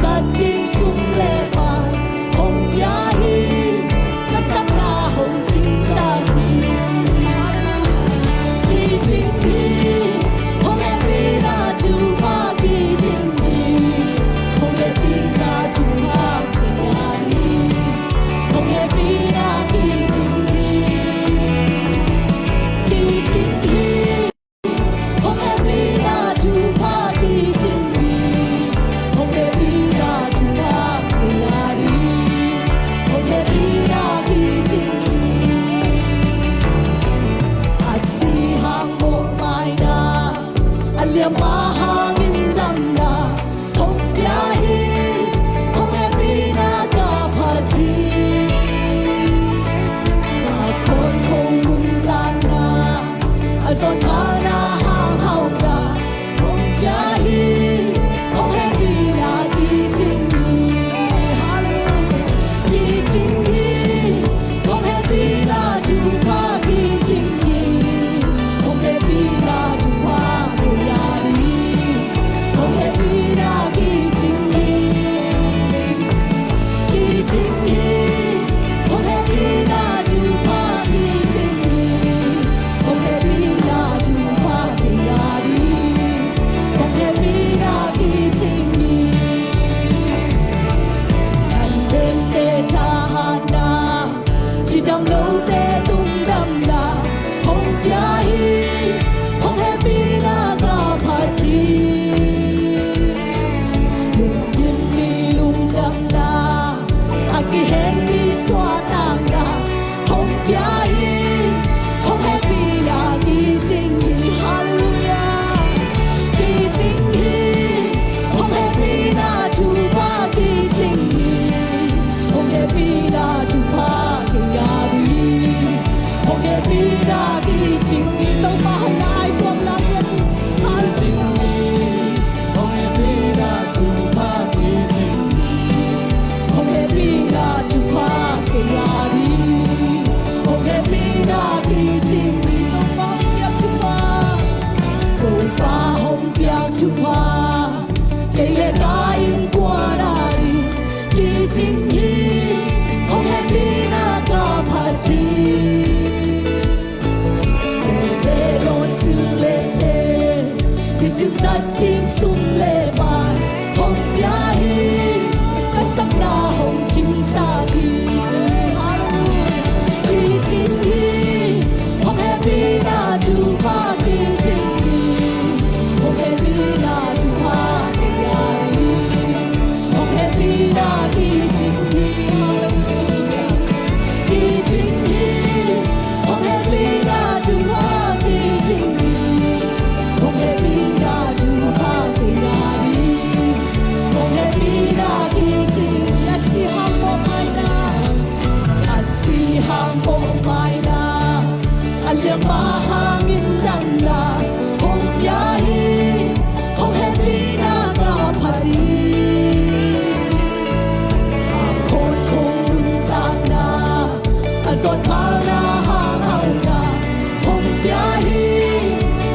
sát tiếng súng lệ bài hồng giá hi các sắc na hồng chính xa hi kỳ chính hi hồng em đi ra chú hoa kỳ chính hi hồng em đi ra chú hoa kỳ hi hồng em đi ra kỳ chính hi kỳ chính hi hồng em đi ra chú hoa kỳ chính hi hồng em đi ra chú hoa kỳ hi hồng em đi ra kỳ chính hi asihang mo mai na alia mahangin dam na hong biyahe hong happy na kapatid akon kong muntan na azon ka na hang hao na hong biyahe hong happy na kijing hallelujah kijing hong happy na jupa kijing hong happy na jupa kuyari hong happy na kijing kijing hong happy na jupa kijing hong happy na jupa kuyari hong happy na kijing chẳng đến để cha hát na chỉ đam lâu để tung đam na hong biyahe hong happy na kapatid lung yin mi lung đam na aki hen mi xóa tang na hong biyahe hong happy na kijing hallelujah kijing hong happy na chupa kijing hong happy na chupa kiyari hong happy na kijing đâu mà hồng ai quăng lắm hallelujah hong happy na chupa kijing hong happy na chupa kiyari hong happy na kijing đâu mà hồng chupa cầu ba hồng biang chupa cây lệ ta in qua đây kijing hong happy na kapatid để đón xin lệ tê đi xin sát tiếng súng lệ bài hồng biyahe các sắc na hồng chính xa hi kijing hong happy na chupa kijing hong happy na chupa kiyari hong happy na kijing kijing hong happy na chupa kijing hong happy na chupa kiyari hong happy na kijing asihang mo mai na alia mahangin dam na hong biyahe hong happy na kapatid akon kong muntan na azon ka na hang hao na hong biyahe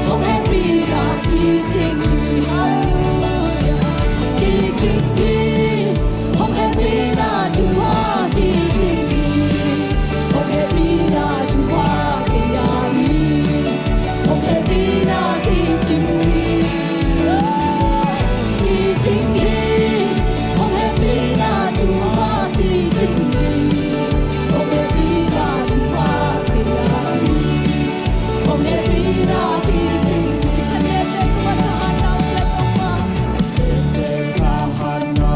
hong happy na kijing hallelujah kijing hong happy na chupa kijing hong happy na chupa kiyari hong happy na kijing kijing hong happy na chupa kijing hong happy na chupa kiyari hong happy na kijing chanete kuma tahan na ulat ma chanete tahan na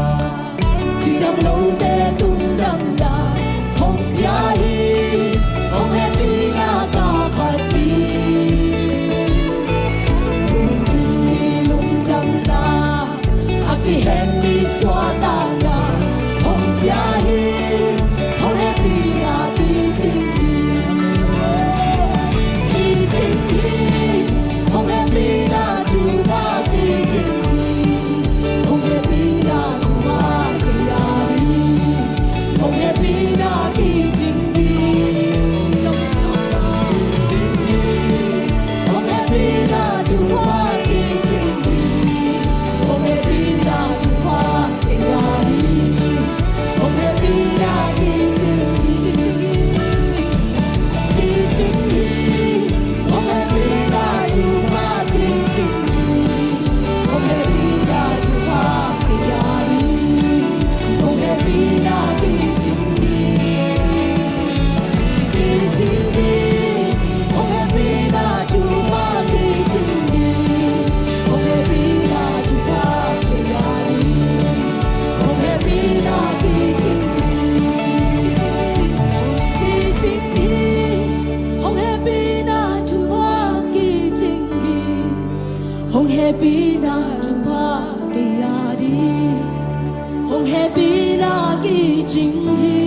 hồng hề bi na kỳ chính hi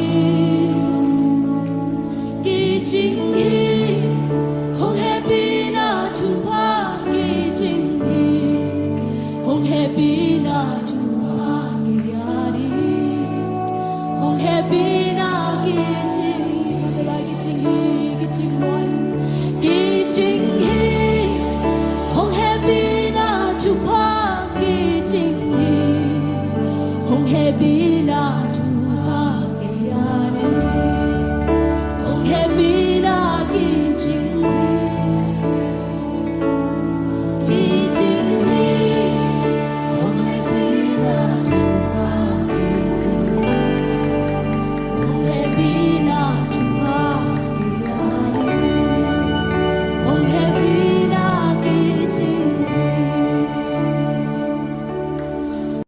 hồng hề bi na tu ba kỳ chính hi hồng hề bi na tu ba kỳ ari hồng hề bi na kỳ chính hi la kỳ chính hi kỳ chính moi kỳ chính hi hồng hề bi na tu ba kỳ chính hi hồng hề bi na